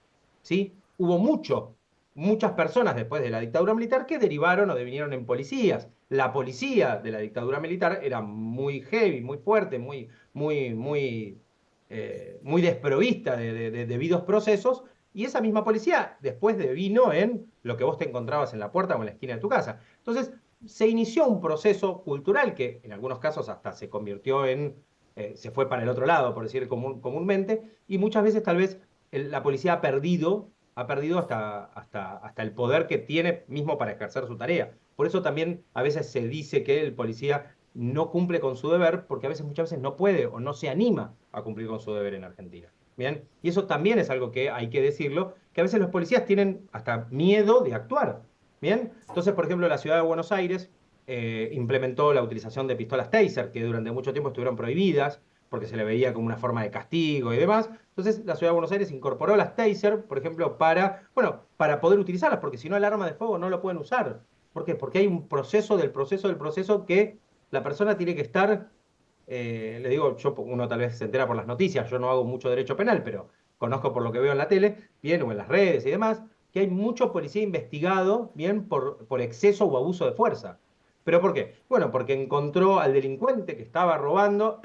¿sí? Hubo muchas personas después de la dictadura militar que derivaron o devinieron en policías. La policía de la dictadura militar era muy heavy, muy fuerte, muy desprovista de debidos procesos, y esa misma policía después devino en lo que vos te encontrabas en la puerta o en la esquina de tu casa. Entonces, se inició un proceso cultural que en algunos casos hasta se convirtió se fue para el otro lado, por decir comúnmente, y muchas veces tal vez la policía ha perdido hasta el poder que tiene mismo para ejercer su tarea. Por eso también a veces se dice que el policía no cumple con su deber, porque muchas veces no puede o no se anima a cumplir con su deber en Argentina. ¿Bien? Y eso también es algo que hay que decirlo, que a veces los policías tienen hasta miedo de actuar. ¿Bien? Entonces, por ejemplo, la ciudad de Buenos Aires implementó la utilización de pistolas Taser, que durante mucho tiempo estuvieron prohibidas, porque se le veía como una forma de castigo y demás. Entonces, la ciudad de Buenos Aires incorporó las Taser, por ejemplo, para poder utilizarlas, porque si no, el arma de fuego no lo pueden usar. ¿Por qué? Porque hay un proceso del proceso que la persona tiene que estar, le digo, uno tal vez se entera por las noticias, yo no hago mucho derecho penal, pero conozco por lo que veo en la tele, bien, o en las redes y demás, que hay mucho policía investigado, bien, por exceso o abuso de fuerza. ¿Pero por qué? Bueno, porque encontró al delincuente que estaba robando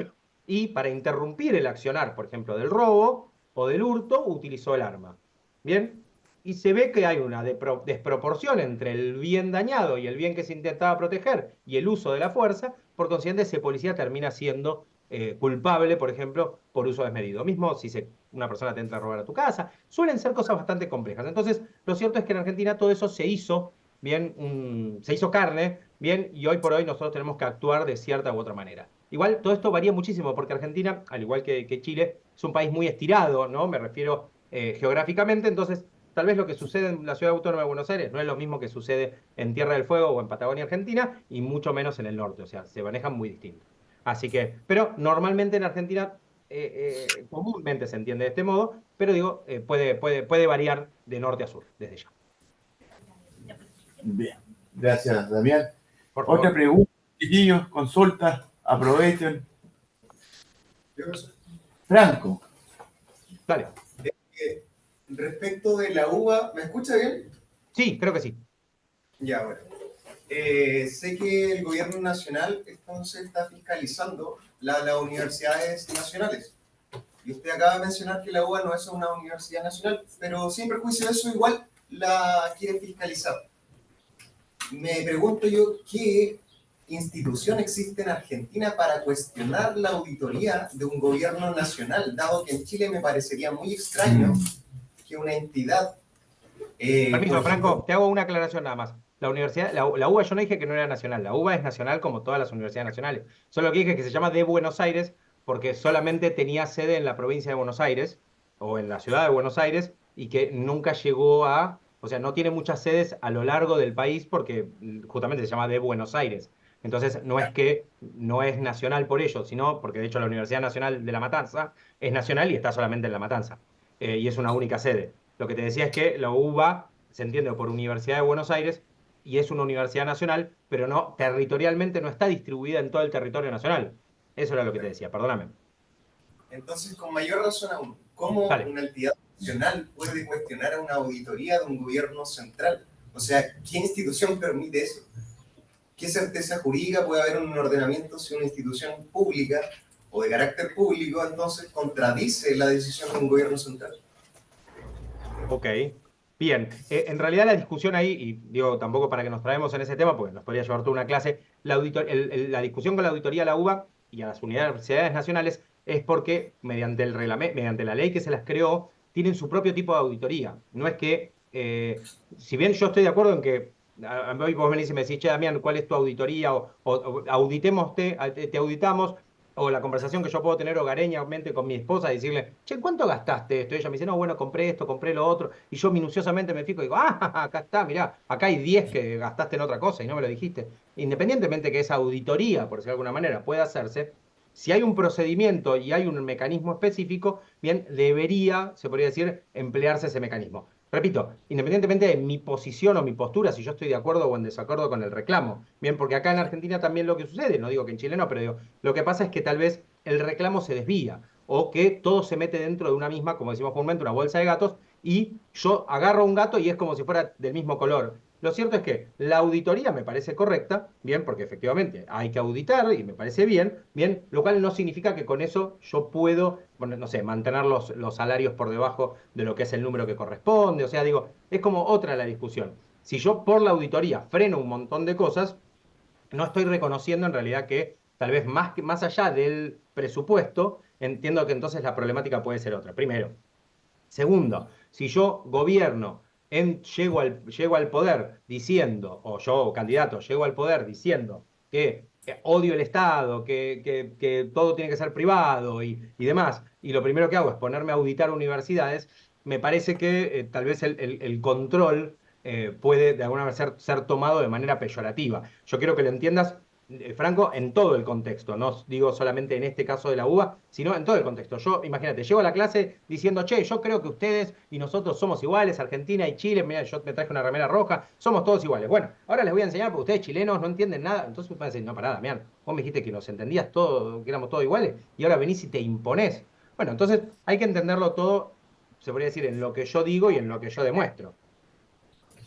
y para interrumpir el accionar, por ejemplo, del robo o del hurto, utilizó el arma. ¿Bien? Y se ve que hay una desproporción entre el bien dañado y el bien que se intentaba proteger y el uso de la fuerza, por consiguiente ese policía termina siendo culpable, por ejemplo, por uso desmedido. Mismo si una persona te entra a robar a tu casa, suelen ser cosas bastante complejas. Entonces, lo cierto es que en Argentina todo eso se hizo bien, se hizo carne, bien, y hoy por hoy nosotros tenemos que actuar de cierta u otra manera. Igual todo esto varía muchísimo porque Argentina, al igual que Chile, es un país muy estirado, ¿no? Me refiero geográficamente, entonces tal vez lo que sucede en la Ciudad Autónoma de Buenos Aires no es lo mismo que sucede en Tierra del Fuego o en Patagonia, Argentina, y mucho menos en el norte, o sea, se manejan muy distintos. Así que, pero normalmente en Argentina comúnmente se entiende de este modo, pero digo, puede variar de norte a sur, desde ya.
Bien, gracias, Damián.
Por favor.
Otra pregunta, chiquillos, consultas, aprovechen. Franco.
Dale.
Respecto de la uva, ¿me escucha bien?
Sí, creo que sí.
Ya, bueno. Sé que el gobierno nacional entonces está fiscalizando las universidades nacionales. Y usted acaba de mencionar que la UBA no es una universidad nacional, pero sin perjuicio de eso igual la quieren fiscalizar. Me pregunto yo, ¿qué institución existe en Argentina para cuestionar la auditoría de un gobierno nacional? Dado que en Chile me parecería muy extraño que una entidad...
Permiso, Franco, te hago una aclaración nada más. La universidad, la UBA yo no dije que no era nacional, la UBA es nacional como todas las universidades nacionales. Solo que dije que se llama de Buenos Aires porque solamente tenía sede en la provincia de Buenos Aires o en la ciudad de Buenos Aires y que nunca llegó a, o sea, no tiene muchas sedes a lo largo del país porque justamente se llama de Buenos Aires. Entonces no es que no es nacional por ello, sino porque de hecho la Universidad Nacional de La Matanza es nacional y está solamente en La Matanza. Y es una única sede. Lo que te decía es que la UBA se entiende por Universidad de Buenos Aires y es una universidad nacional, pero no, territorialmente no está distribuida en todo el territorio nacional. Eso era lo que te decía, perdóname.
Entonces, con mayor razón aún, ¿cómo
Dale.
una entidad nacional puede cuestionar a una auditoría de un gobierno central? O sea, ¿qué institución permite eso? ¿Qué certeza jurídica puede haber en un ordenamiento si una institución pública o de carácter público entonces contradice la decisión de un gobierno central?
Ok, bien. En realidad la discusión ahí, y digo tampoco para que nos traemos en ese tema, porque nos podría llevar toda una clase, la discusión con la auditoría a la UBA y a las universidades nacionales es porque mediante el reglamento, mediante la ley que se las creó, tienen su propio tipo de auditoría. No es que, si bien yo estoy de acuerdo en que hoy vos venís y me decís, che, Damián, ¿cuál es tu auditoría? O auditemos, te auditamos, o la conversación que yo puedo tener hogareñamente con mi esposa y decirle, che, ¿cuánto gastaste esto? Y ella me dice, no, bueno, compré esto, compré lo otro. Y yo minuciosamente me fijo y digo, ah, acá está, mirá, acá hay 10 que gastaste en otra cosa y no me lo dijiste. Independientemente que esa auditoría, por decirlo de alguna manera, pueda hacerse, si hay un procedimiento y hay un mecanismo específico, bien, debería, se podría decir, emplearse ese mecanismo. Repito, independientemente de mi posición o mi postura, si yo estoy de acuerdo o en desacuerdo con el reclamo, bien, porque acá en Argentina también lo que sucede, no digo que en Chile no, pero digo, lo que pasa es que tal vez el reclamo se desvía o que todo se mete dentro de una misma, como decimos comúnmente, una bolsa de gatos y yo agarro un gato y es como si fuera del mismo color. Lo cierto es que la auditoría me parece correcta, bien, porque efectivamente hay que auditar y me parece bien, bien, lo cual no significa que con eso yo puedo, bueno, no sé, mantener los salarios por debajo de lo que es el número que corresponde. O sea, digo, es como otra la discusión. Si yo por la auditoría freno un montón de cosas, no estoy reconociendo en realidad que tal vez más allá del presupuesto, entiendo que entonces la problemática puede ser otra. Primero. Segundo, si yo gobierno, llego al poder diciendo, o yo candidato, llego al poder diciendo que odio el Estado, que todo tiene que ser privado y demás, y lo primero que hago es ponerme a auditar universidades, me parece que tal vez el control puede de alguna manera ser tomado de manera peyorativa. Yo quiero que lo entiendas Franco, en todo el contexto, no digo solamente en este caso de la UBA, sino en todo el contexto. Yo, imagínate, llego a la clase diciendo, che, yo creo que ustedes y nosotros somos iguales, Argentina y Chile, mira, yo me traje una remera roja, somos todos iguales. Bueno, ahora les voy a enseñar porque ustedes chilenos no entienden nada. Entonces me van a decir, no, pará, Damián, vos me dijiste que nos entendías todo, que éramos todos iguales, y ahora venís y te imponés. Bueno, entonces hay que entenderlo todo, se podría decir, en lo que yo digo y en lo que yo demuestro.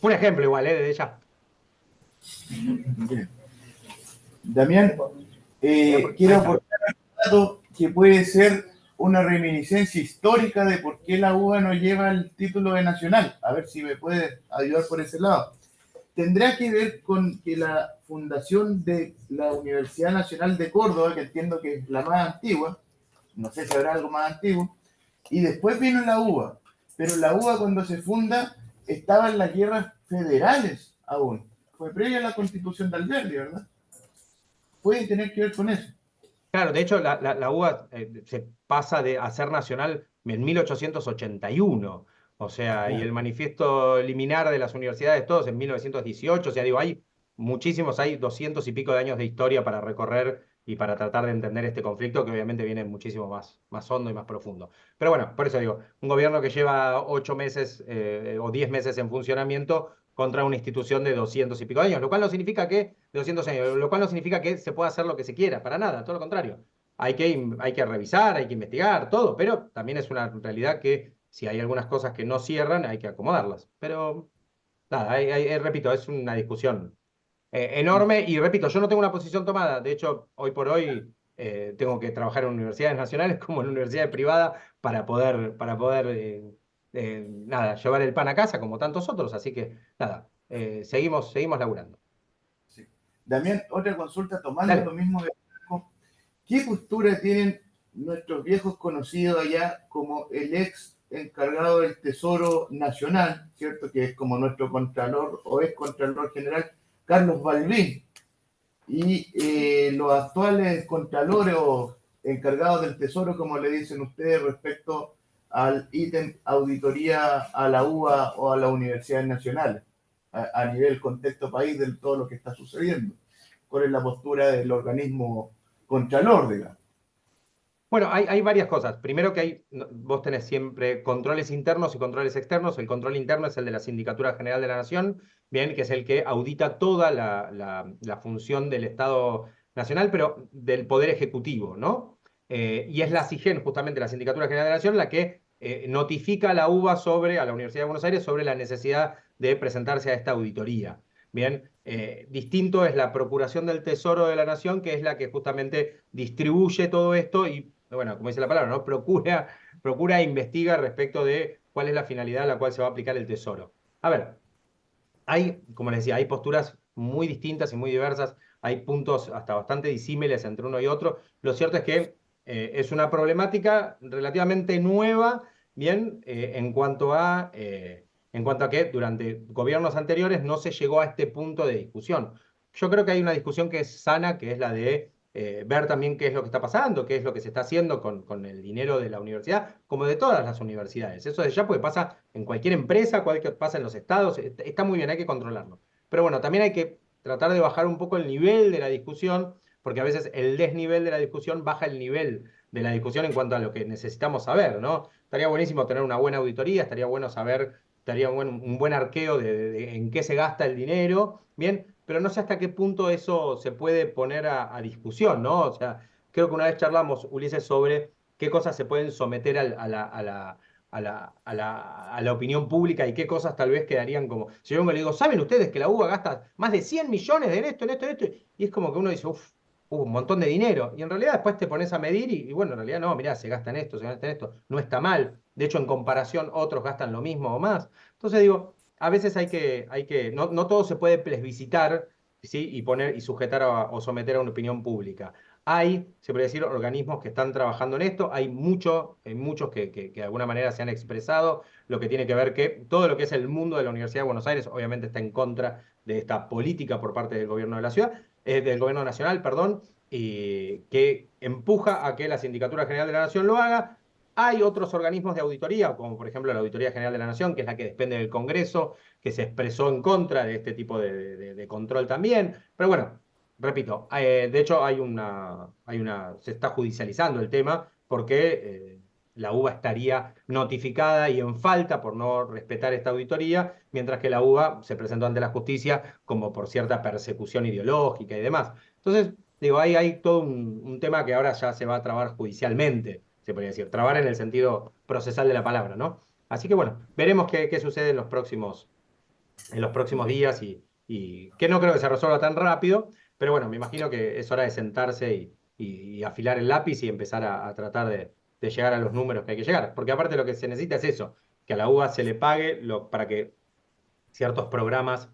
Un ejemplo igual, desde ya.
Bien. Damián, quiero aportar un dato que puede ser una reminiscencia histórica de por qué la UBA no lleva el título de nacional. A ver si me puedes ayudar por ese lado. Tendrá que ver con que la fundación de la Universidad Nacional de Córdoba, que entiendo que es la más antigua, no sé si habrá algo más antiguo, y después vino la UBA. Pero la UBA cuando se funda estaba en las guerras federales aún. Fue previa a la Constitución de Alberdi, ¿verdad? Puede tener que ver con eso.
Claro, de hecho, la UBA se pasa a ser nacional en 1881. O sea, y
Claro.
el manifiesto liminar de las universidades, todos en 1918. O sea, digo, hay muchísimos, hay 200 y pico de años de historia para recorrer y para tratar de entender este conflicto, que obviamente viene muchísimo más hondo y más profundo. Pero bueno, por eso digo, un gobierno que lleva 8 meses o 10 meses en funcionamiento contra una institución de 200 y pico de años, lo cual no significa que, de 200 años, lo cual no significa que se pueda hacer lo que se quiera, para nada, todo lo contrario. Hay que revisar, hay que investigar, todo, pero también es una realidad que si hay algunas cosas que no cierran, hay que acomodarlas. Pero nada, repito, es una discusión enorme y repito, yo no tengo una posición tomada. De hecho, hoy por hoy tengo que trabajar en universidades nacionales como en universidades privadas para poder nada, llevar el pan a casa como tantos otros. Así que nada, seguimos laburando.
Sí. Damián, otra consulta tomando
Dale.
lo mismo de... ¿Qué postura tienen nuestros viejos conocidos allá como el ex encargado del Tesoro Nacional, ¿cierto? Que es como nuestro contralor o ex contralor general, Carlos Balbín, y los actuales contralores o encargados del Tesoro, como le dicen ustedes, respecto al ítem auditoría a la UBA o a las universidades nacionales, a nivel contexto país de todo lo que está sucediendo? ¿Cuál es la postura del organismo contralor, digamos?
Bueno, hay varias cosas. Primero que vos tenés siempre controles internos y controles externos. El control interno es el de la Sindicatura General de la Nación, bien, que es el que audita toda la función del Estado Nacional, pero del Poder Ejecutivo, ¿no? Y es la SIGEN, justamente la Sindicatura General de la Nación, la que notifica a la UBA a la Universidad de Buenos Aires, sobre la necesidad de presentarse a esta auditoría. Bien, distinto es la Procuración del Tesoro de la Nación, que es la que justamente distribuye todo esto y, bueno, como dice la palabra, ¿no? Procura e investiga respecto de cuál es la finalidad a la cual se va a aplicar el tesoro. A ver, como les decía, hay posturas muy distintas y muy diversas, hay puntos hasta bastante disímiles entre uno y otro. Lo cierto es que es una problemática relativamente nueva, bien, en cuanto a que durante gobiernos anteriores no se llegó a este punto de discusión. Yo creo que hay una discusión que es sana, que es la de ver también qué es lo que está pasando, qué es lo que se está haciendo con el dinero de la universidad, como de todas las universidades. Eso ya porque pasa en cualquier empresa, pasa en los estados, está muy bien, hay que controlarlo. Pero bueno, también hay que tratar de bajar un poco el nivel de la discusión, porque a veces el desnivel de la discusión baja el nivel de la discusión en cuanto a lo que necesitamos saber, ¿no? Estaría buenísimo tener una buena auditoría, estaría bueno saber, estaría un buen arqueo de en qué se gasta el dinero, ¿bien? Pero no sé hasta qué punto eso se puede poner a discusión, ¿no? O sea, creo que una vez charlamos, Ulises, sobre qué cosas se pueden someter a la opinión pública y qué cosas tal vez quedarían como... Si yo me le digo, ¿saben ustedes que la UBA gasta más de 100 millones en esto, en esto, en esto? Y es como que uno dice, uff, un montón de dinero. Y en realidad después te pones a medir y bueno, en realidad no, mirá, se gasta en esto, se gasta en esto. No está mal. De hecho, en comparación, otros gastan lo mismo o más. Entonces digo, a veces no todo se puede plebiscitar, ¿sí? Y sujetar o someter a una opinión pública. Se puede decir, organismos que están trabajando en esto, hay muchos que de alguna manera se han expresado, lo que tiene que ver que todo lo que es el mundo de la Universidad de Buenos Aires obviamente está en contra de esta política por parte del gobierno de la ciudad, del gobierno nacional, perdón, y que empuja a que la Sindicatura General de la Nación lo haga. Hay otros organismos de auditoría, como por ejemplo la Auditoría General de la Nación, que es la que depende del Congreso, que se expresó en contra de este tipo de control también. Pero bueno, repito, de hecho se está judicializando el tema porque la UBA estaría notificada y en falta por no respetar esta auditoría, mientras que la UBA se presentó ante la justicia como por cierta persecución ideológica y demás. Entonces, digo, hay todo un tema que ahora ya se va a trabar judicialmente, se podría decir, trabar en el sentido procesal de la palabra, ¿no? Así que bueno, veremos qué sucede en los próximos días y que no creo que se resuelva tan rápido, pero bueno, me imagino que es hora de sentarse y afilar el lápiz y empezar a tratar de llegar a los números que hay que llegar, porque aparte lo que se necesita es eso, que a la UBA se le pague para que ciertos programas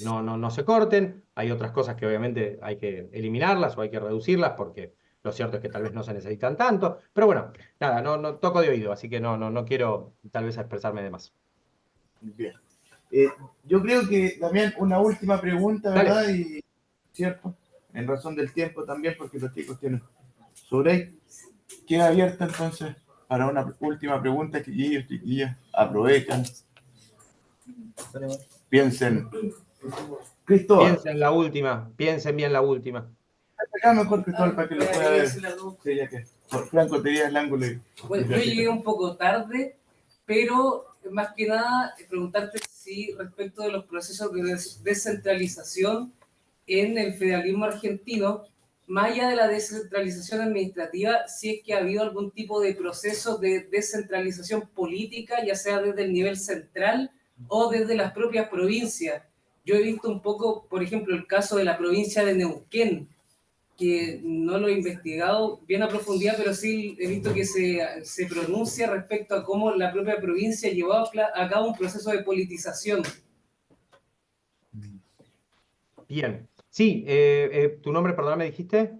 no se corten. Hay otras cosas que obviamente hay que eliminarlas o hay que reducirlas porque lo cierto es que tal vez no se necesitan tanto. Pero bueno, nada, no toco de oído, así que no quiero tal vez expresarme de más.
Bien. Yo creo que también una última pregunta,
Dale.
¿verdad? Y, ¿cierto? En razón del tiempo también, porque los chicos tienen su break. Queda abierta entonces para una última pregunta, chiquillos, aprovechan, piensen. Cristóbal,
Piensen bien la última.
acá mejor Cristóbal para que lo pueda ver. Sí, ya que Franco tenía el ángulo.
Bueno, yo llegué un poco tarde, pero más que nada preguntarte si respecto de los procesos de descentralización en el federalismo argentino, más allá de la descentralización administrativa, si es que ha habido algún tipo de proceso de descentralización política, ya sea desde el nivel central o desde las propias provincias. Yo he visto un poco, por ejemplo, el caso de la provincia de Neuquén, que no lo he investigado bien a profundidad, pero sí he visto que se pronuncia respecto a cómo la propia provincia llevó a cabo un proceso de politización.
Bien. Sí, ¿tu nombre, perdón, me dijiste?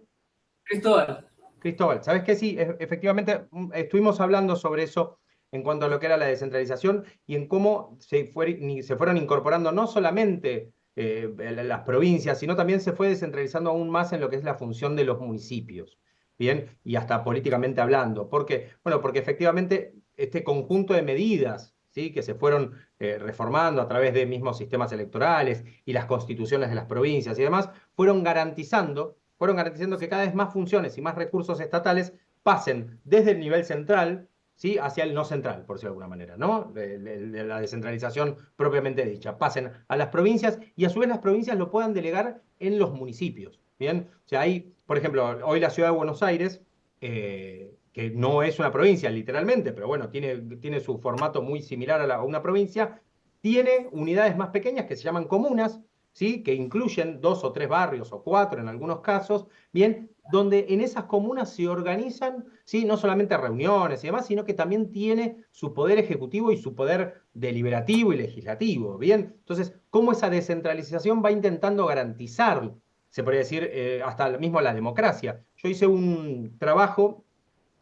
Cristóbal.
Cristóbal, ¿sabes qué? Sí, efectivamente estuvimos hablando sobre eso en cuanto a lo que era la descentralización y en cómo se fueron incorporando no solamente las provincias, sino también se fue descentralizando aún más en lo que es la función de los municipios, ¿bien? Y hasta políticamente hablando. ¿Por qué? Bueno, porque efectivamente este conjunto de medidas, ¿sí? Que se fueron reformando a través de mismos sistemas electorales y las constituciones de las provincias y demás, fueron garantizando que cada vez más funciones y más recursos estatales pasen desde el nivel central, ¿sí? Hacia el no central, por decirlo de alguna manera, ¿no? De la descentralización propiamente dicha. Pasen a las provincias y a su vez las provincias lo puedan delegar en los municipios. ¿Bien? O sea, hay, por ejemplo, hoy la ciudad de Buenos Aires, que no es una provincia literalmente, pero bueno, tiene su formato muy similar a una provincia, tiene unidades más pequeñas que se llaman comunas, ¿sí? Que incluyen 2 o 3 barrios o 4 en algunos casos, bien, donde en esas comunas se organizan, ¿sí? No solamente reuniones y demás, sino que también tiene su poder ejecutivo y su poder deliberativo y legislativo, bien. Entonces, cómo esa descentralización va intentando garantizar, se podría decir, hasta mismo la democracia. Yo hice un trabajo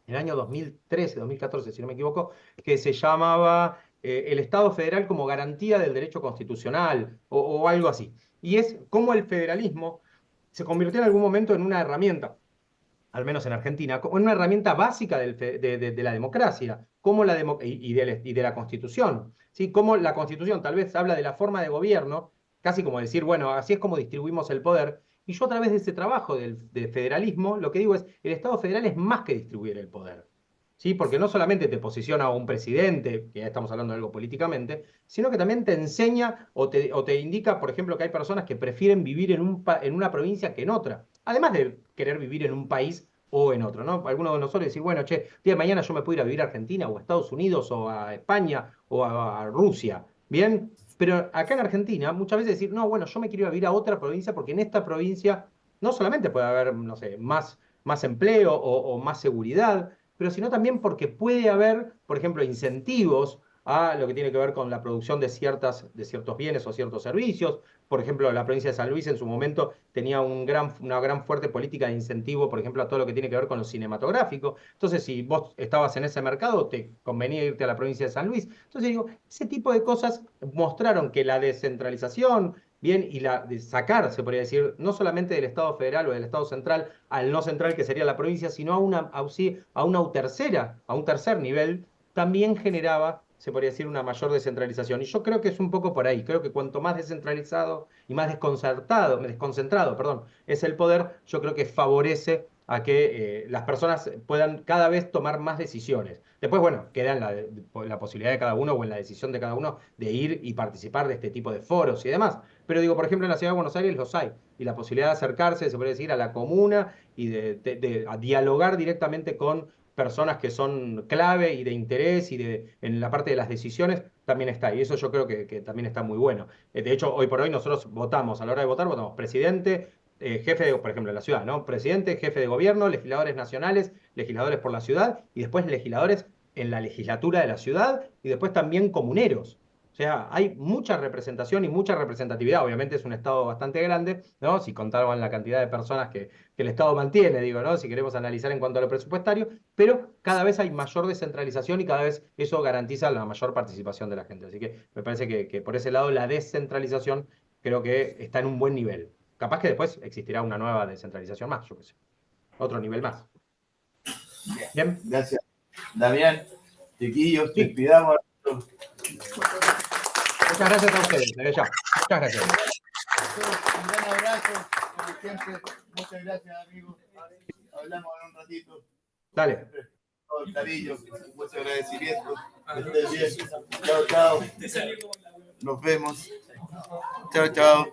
en el año 2013, 2014, si no me equivoco, que se llamaba el Estado federal como garantía del derecho constitucional o algo así. Y es cómo el federalismo se convirtió en algún momento en una herramienta, al menos en Argentina, en una herramienta básica de la democracia como y de la Constitución. ¿Sí? Como la Constitución tal vez habla de la forma de gobierno, casi como decir, bueno, así es como distribuimos el poder. Y yo a través de ese trabajo del federalismo, lo que digo es, el Estado federal es más que distribuir el poder. ¿Sí? Porque no solamente te posiciona a un presidente, que ya estamos hablando de algo políticamente, sino que también te enseña o te indica, por ejemplo, que hay personas que prefieren vivir en una provincia que en otra, además de querer vivir en un país o en otro, ¿no? Algunos de nosotros decir, bueno, che, día de mañana yo me puedo ir a vivir a Argentina o a Estados Unidos o a España o a Rusia, ¿bien? Pero acá en Argentina muchas veces decir, no, bueno, yo me quiero ir a vivir a otra provincia porque en esta provincia no solamente puede haber, no sé, más empleo o más seguridad, pero sino también porque puede haber, por ejemplo, incentivos a lo que tiene que ver con la producción de ciertos bienes o ciertos servicios. Por ejemplo, la provincia de San Luis en su momento tenía una gran fuerte política de incentivo, por ejemplo, a todo lo que tiene que ver con lo cinematográfico. Entonces, si vos estabas en ese mercado, te convenía irte a la provincia de San Luis. Entonces, digo, ese tipo de cosas mostraron que la descentralización, bien, y la de sacar, se podría decir, no solamente del Estado federal o del Estado central al no central, que sería la provincia, sino a un tercer nivel, también generaba, se podría decir, una mayor descentralización. Y yo creo que es un poco por ahí. Creo que cuanto más descentralizado y más desconcentrado, perdón, es el poder, yo creo que favorece a que las personas puedan cada vez tomar más decisiones. Después, bueno, queda en la posibilidad de cada uno o en la decisión de cada uno de ir y participar de este tipo de foros y demás. Pero digo, por ejemplo, en la ciudad de Buenos Aires los hay. Y la posibilidad de acercarse, se puede decir, a la comuna y a dialogar directamente con personas que son clave y de interés en la parte de las decisiones, también está. Y eso yo creo que también está muy bueno. De hecho, hoy por hoy nosotros votamos, a la hora de votar, votamos presidente, por ejemplo, en la ciudad, ¿no? Presidente, jefe de gobierno, legisladores nacionales, legisladores por la ciudad y después legisladores en la legislatura de la ciudad y después también comuneros. sea, hay mucha representación y mucha representatividad. Obviamente es un Estado bastante grande, ¿no? Si contaban la cantidad de personas que el Estado mantiene, digo, ¿no? Si queremos analizar en cuanto a lo presupuestario, pero cada vez hay mayor descentralización y cada vez eso garantiza la mayor participación de la gente. Así que me parece que por ese lado la descentralización creo que está en un buen nivel. Capaz que después existirá una nueva descentralización más, yo qué sé. Otro nivel más. Bien.
Gracias. Damián, chiquillos,
Sí.
despidamos.
Muchas gracias a ustedes, desde ya. Muchas gracias.
Un gran abrazo, como siempre. Muchas gracias, amigos. Hablamos en un ratito.
Dale.
Todo el cariño, mucho agradecimiento. Que estés bien. Chao, chao. Nos vemos. Chao, chao.